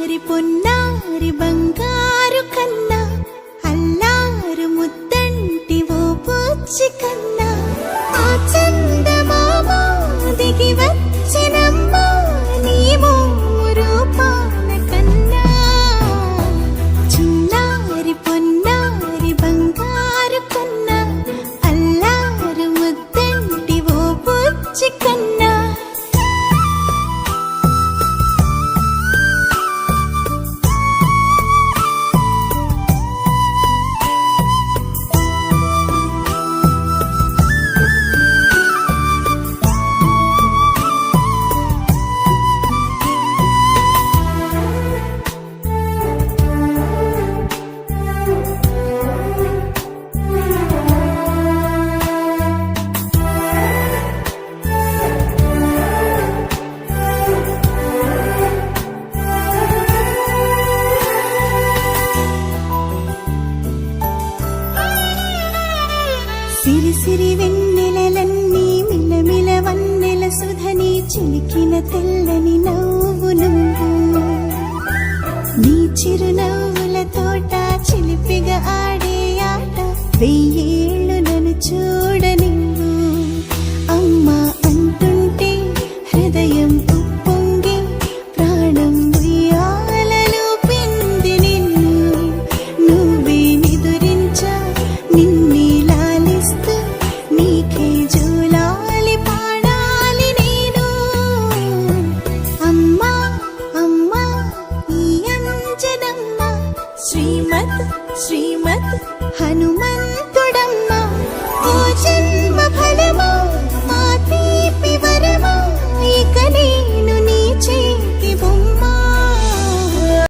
చిన్నారి పొన్నారి బంగారు కన్నా అల్లారు ముద్దంటి ఓ బుజ్జి కన్నా ఆ చందమామ దిగి వచ్చినమ్మా నీ మోము రూపాన కన్నా చిన్నారి పొన్నారి బంగారు కన్నా అల్లారు ముద్దంటి ఓ బుజ్జి కన్నా. సిరి సిరి వెన్నెలలన్నీ మిలమిల వన్నెల సుధని చిలికిన తెల్లని నవ్వు నువ్వు నీ చిరునవ్వుల తోట చిలిపిగా ఆడే ఆట వెయ్యేళ్ళు నన్ను చూడ